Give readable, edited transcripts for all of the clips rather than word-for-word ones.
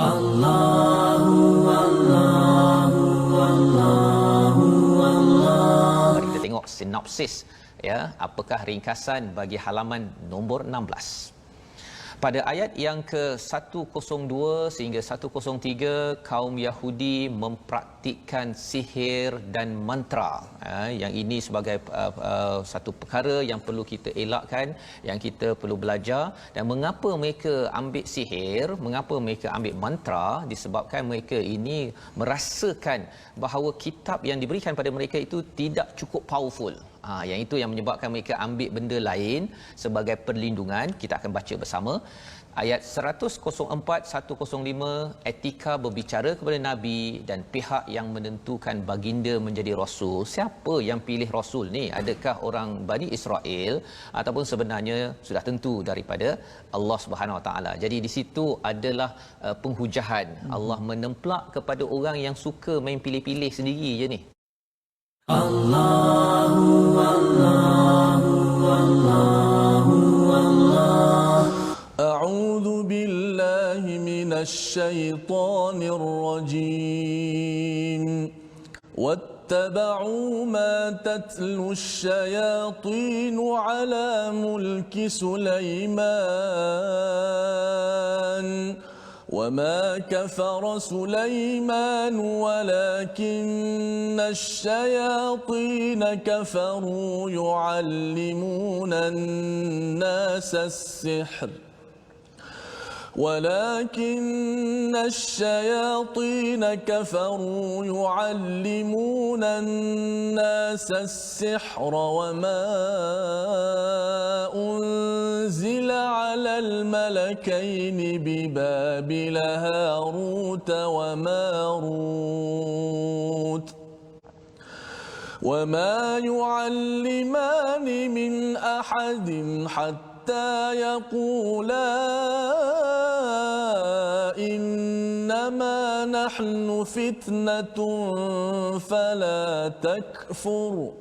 Allahu Allahu Allahu Allah. Mari kita tengok sinopsis, ya, apakah ringkasan bagi halaman nombor 16. Pada ayat yang ke-102 sehingga 103, kaum Yahudi mempraktikkan sihir dan mantra. Yang ini sebagai satu perkara yang perlu kita elakkan, yang kita perlu belajar. Dan mengapa mereka ambil sihir, mengapa mereka ambil mantra? Disebabkan mereka ini merasakan bahawa kitab yang diberikan pada mereka itu tidak cukup powerful. Yang itu yang menyebabkan mereka ambil benda lain sebagai perlindungan. Kita akan baca bersama ayat 104-105. Etika berbicara kepada Nabi dan pihak yang menentukan baginda menjadi rasul. Siapa yang pilih rasul ni? Adakah orang Bani Israel ataupun sebenarnya sudah tentu daripada Allah Subhanahu Wa Taala? Jadi di situ adalah penghujahan. Allah menemplak kepada orang yang suka main pilih-pilih sendiri je ni. Allahu Allahu Allahu Allah. A'udzu billahi minasy syaithanir rajim. واتبعوا ما تتلو الشياطين على ملك سليمان وما كفر سليمان ولكن الشياطين كفروا يعلمون الناس السحر ولكن الشياطين كفروا يعلمون الناس السحر وما أنزل على الملكين ببابل هاروت وماروت وما يعلمان من أحد حتى يقولا إنما نحن فتنة فلا تكفر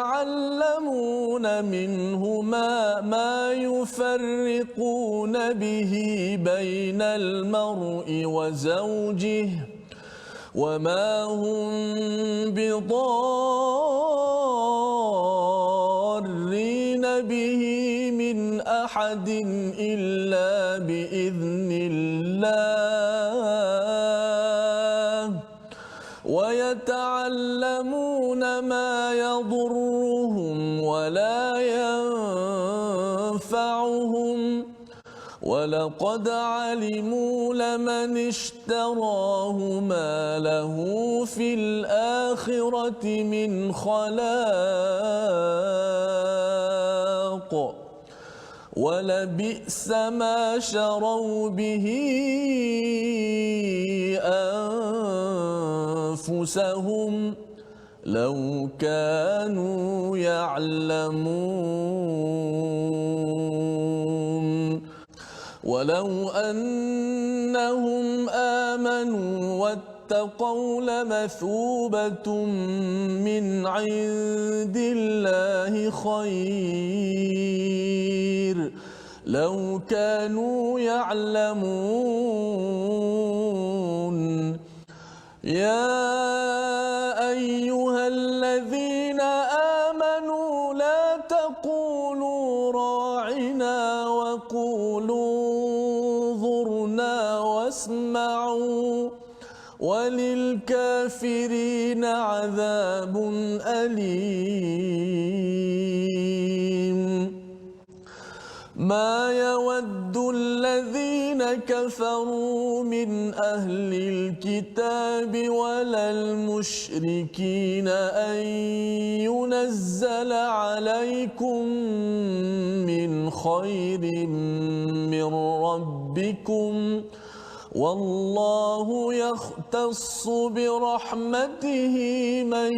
فيتعلمون منهما ما يفرقون به بين المرء وزوجه وما هم بضارين به من أحد إلا بإذن الله ويتعلمون ما يضرهم ولا ينفعهم ولقد علموا لمن اشتراه ما له في الآخرة من خلاق ولبئس ما شروا به أنفسهم لو كانوا يعلمون ولو أنهم آمنوا واتقوا لمثوبة من عند الله خير لو كانوا يعلمون يا أيها الذين آمنوا لا تقولوا راعنا وقولوا انظرنا واسمعوا وللكافرين عذاب أليم ما يود الذين كفروا من أهل الكتاب ولا المشركين أن ينزل عليكم من خير من ربكم والله يختص برحمته من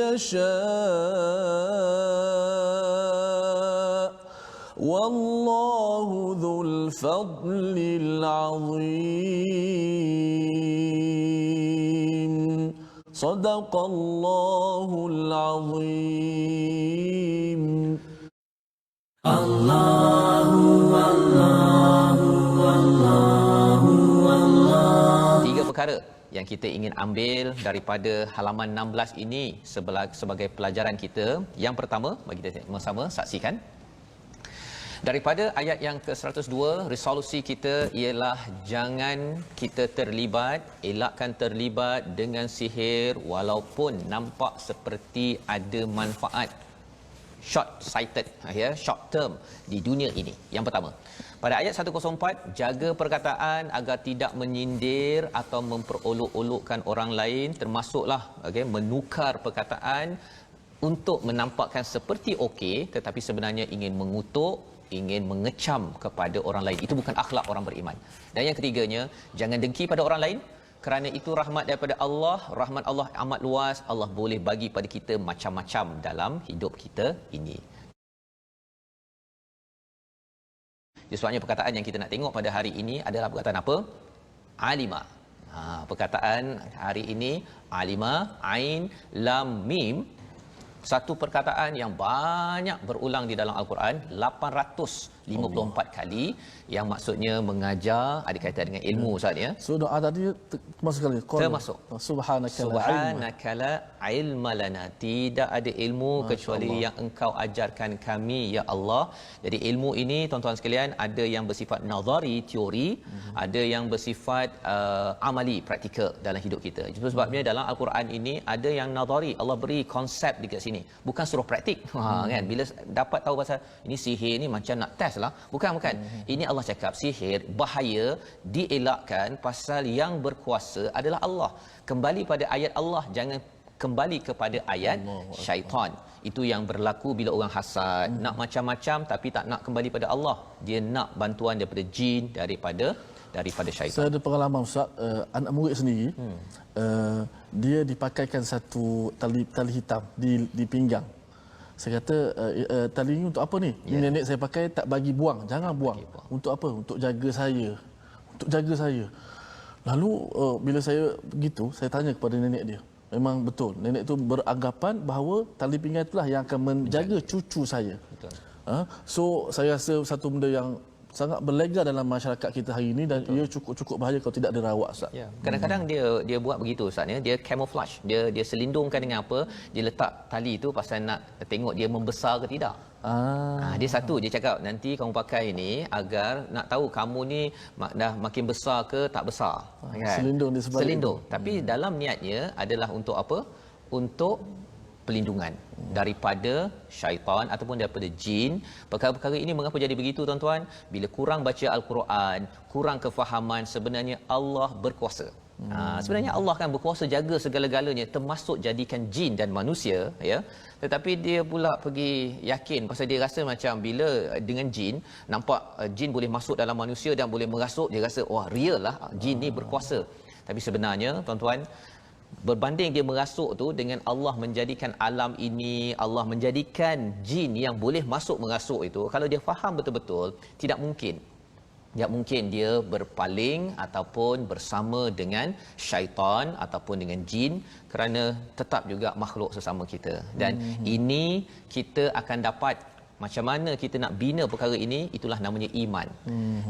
يشاء والله ذو الفضل العظيم صدق الله العظيم. Allahu Allahu perkara yang kita ingin ambil daripada halaman 16 ini sebagai pelajaran kita. Yang pertama, bagi kita sama-sama saksikan. Daripada ayat yang ke-102, resolusi kita ialah jangan kita terlibat, elakkan terlibat dengan sihir walaupun nampak seperti ada manfaat short sighted, ya, short term di dunia ini. Yang pertama, pada ayat 104, jaga perkataan agar tidak menyindir atau memperolok-olokkan orang lain, termasuklah menukar perkataan untuk menampakkan seperti okey tetapi sebenarnya ingin mengutuk, ingin mengecam kepada orang lain. Itu bukan akhlak orang beriman. Dan yang ketiganya, jangan dengki pada orang lain, kerana itu rahmat daripada Allah. Rahmat Allah amat luas. Allah boleh bagi pada kita macam-macam dalam hidup kita ini. Sebabnya perkataan yang kita nak tengok pada hari ini adalah perkataan apa? Alima. Perkataan hari ini alima, ain, lam, mim. Satu perkataan yang banyak berulang di dalam Al-Quran, 854 kali, yang maksudnya mengajar, ada kaitan dengan ilmu, Ustaz, ya. So doa tadi termasuk sekali. Termasuk. Subhanaka la ilma lana. Tidak ada ilmu kecuali yang Engkau ajarkan kami, ya Allah. Jadi ilmu ini, tuan-tuan sekalian, ada yang bersifat nazari, teori, ada yang bersifat amali, praktikal dalam hidup kita. Itu sebabnya dalam Al-Quran ini ada yang nazari, Allah beri konsep dekat sini. Bukan suruh praktik. Kan, bila dapat tahu pasal ini sihir ni macam nak test lah. Bukan. Ini Allah cakap sihir bahaya, dielakkan pasal yang berkuasa adalah Allah. Kembali pada ayat Allah, jangan kembali kepada ayat syaitan. Itu yang berlaku bila orang hasad, nak macam-macam tapi tak nak kembali pada Allah. Dia nak bantuan daripada jin, daripada syaitan. Saya ada pengalaman, Ustaz, anak murid sendiri, dia dipakaikan satu tali hitam di pinggang. Saya kata, tali ini untuk apa ni? Ini nenek saya pakai, tak bagi buang. Jangan buang. Untuk apa? Untuk jaga saya. Untuk jaga saya. Lalu bila saya begitu, saya tanya kepada nenek dia. Memang betul. Nenek tu beranggapan bahawa tali pinggang itulah yang akan menjaga cucu saya. Betul. So saya rasa satu benda yang sangat berlega dalam masyarakat kita hari ini, dan ia cukup bahaya kalau tidak dirawat, Ustaz. Ya. Kadang-kadang dia buat begitu, Ustaz, ya. Dia camouflage. Dia selindungkan dengan apa? Dia letak tali itu pasal nak tengok dia membesar ke tidak. Dia satu, dia cakap nanti kamu pakai ni agar nak tahu kamu ni dah makin besar ke tak besar. Kan? Selindung di sebalik. Selindung. Tapi dalam niatnya adalah untuk apa? Untuk pelindungan daripada syaitan ataupun daripada jin. Perkara-perkara ini mengapa jadi begitu, tuan-tuan? Bila kurang baca Al-Quran, kurang kefahaman, sebenarnya Allah berkuasa. Sebenarnya Allah kan berkuasa jaga segala-galanya, termasuk jadikan jin dan manusia, ya. Tetapi dia pula pergi yakin pasal dia rasa macam bila dengan jin, nampak jin boleh masuk dalam manusia dan boleh merasuk, dia rasa wah real lah jin ni berkuasa. Tapi sebenarnya, tuan-tuan, berbanding dia merasuk tu dengan Allah menjadikan alam ini, Allah menjadikan jin yang boleh masuk merasuk itu, kalau dia faham betul-betul, tidak mungkin dia berpaling ataupun bersama dengan syaitan ataupun dengan jin, kerana tetap juga makhluk sesama kita. Dan ini kita akan dapat macam mana kita nak bina perkara ini, itulah namanya iman.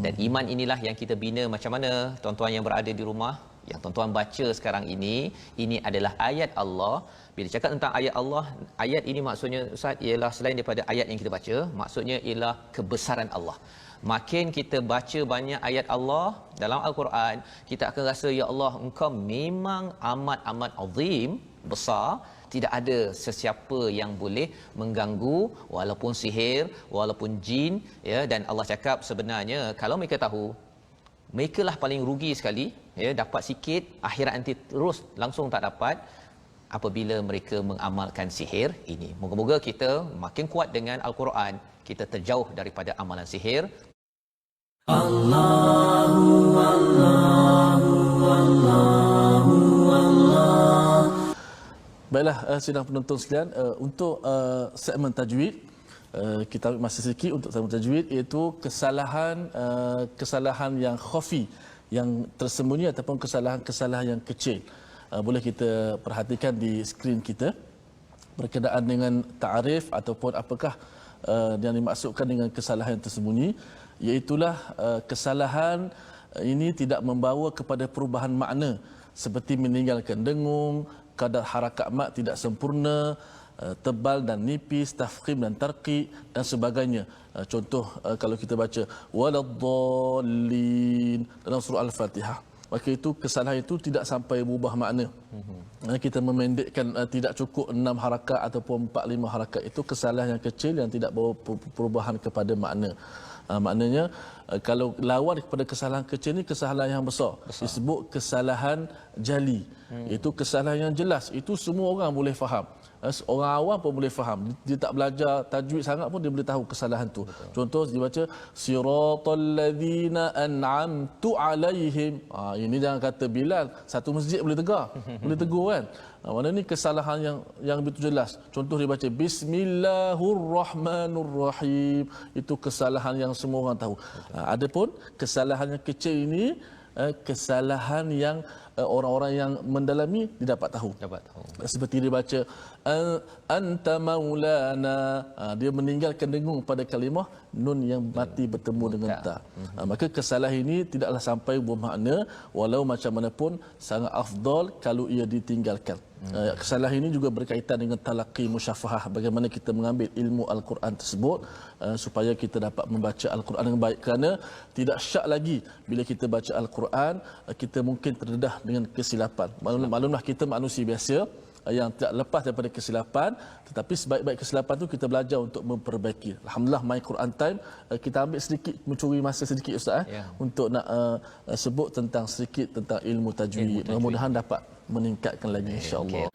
Dan iman inilah yang kita bina macam mana, tuan-tuan yang berada di rumah, yang tuan-tuan baca sekarang ini adalah ayat Allah. Bila cakap tentang ayat Allah, ayat ini maksudnya, Ustaz, ialah selain daripada ayat yang kita baca, maksudnya ialah kebesaran Allah. Makin kita baca banyak ayat Allah dalam Al-Quran, kita akan rasa, ya Allah, Engkau memang amat azim, besar. Tidak ada sesiapa yang boleh mengganggu, walaupun sihir, walaupun jin, ya. Dan Allah cakap sebenarnya kalau mereka tahu, mereka lah paling rugi sekali, ya, dapat sikit, akhirat nanti terus langsung tak dapat apabila mereka mengamalkan sihir ini. Moga-moga kita makin kuat dengan Al-Quran, kita terjauh daripada amalan sihir. Allahu Allahu Allahu Allah. Baiklah, sidang penonton sekalian, untuk segmen tajwid, kita ambil masa sikit untuk segmen tajwid, iaitu kesalahan yang khafi, yang tersembunyi, ataupun kesalahan yang kecil. Boleh kita perhatikan di skrin kita berkenaan dengan ta'arif ataupun apakah yang dimaksudkan dengan kesalahan yang tersembunyi, iaitulah kesalahan ini tidak membawa kepada perubahan makna seperti meninggalkan dengung, kadar harakat mat tidak sempurna, tebal dan nipis, tafkhim dan tarqiq dan sebagainya. Contoh kalau kita baca waladdallin dalam surah Al-Fatihah, maka itu kesalahan itu tidak sampai berubah makna. Kita memendekkan tidak cukup 6 harakat ataupun 4-5 harakat, itu kesalahan yang kecil yang tidak bawa perubahan kepada makna. Maknanya kalau lawan kepada kesalahan kecil ni kesalahan yang besar. Disebut kesalahan jali. Itu kesalahan yang jelas. Itu semua orang boleh faham. Orang awam pun boleh faham. Dia tak belajar tajwid sangat pun dia boleh tahu kesalahan tu. Contoh dia baca siratal ladzina an'amtu alaihim. Ini jangan kata Bilal, satu masjid boleh tegur. Boleh tegur kan? Mana ni kesalahan yang begitu jelas. Contoh dia baca bismillahirrahmanirrahim. Itu kesalahan yang semua orang tahu. Adapun kesalahan yang kecil ini kesalahan yang orang-orang yang mendalami dia dapat tahu. Seperti dia baca anta maulana, dia meninggalkan dengung pada kalimah nun yang mati bertemu dengan ta. Maka kesalahan ini tidaklah sampai bermakna, walau macam mana pun sangat afdal kalau ia ditinggalkan. Kesalahan ini juga berkaitan dengan talaqi musyafahah, bagaimana kita mengambil ilmu Al-Quran tersebut supaya kita dapat membaca Al-Quran dengan baik, kerana tidak syak lagi bila kita baca Al-Quran kita mungkin terdedah dengan kesilapan. Maklumlah kita manusia biasa yang tidak lepas daripada kesilapan, tetapi sebaik-baik kesilapan tu kita belajar untuk memperbaiki. Alhamdulillah My Quran Time kita ambil sedikit, mencuri masa sedikit Ustaz untuk nak sebut tentang sedikit tentang ilmu tajwid. Mudah-mudahan dapat meningkatkan lagi insya-Allah.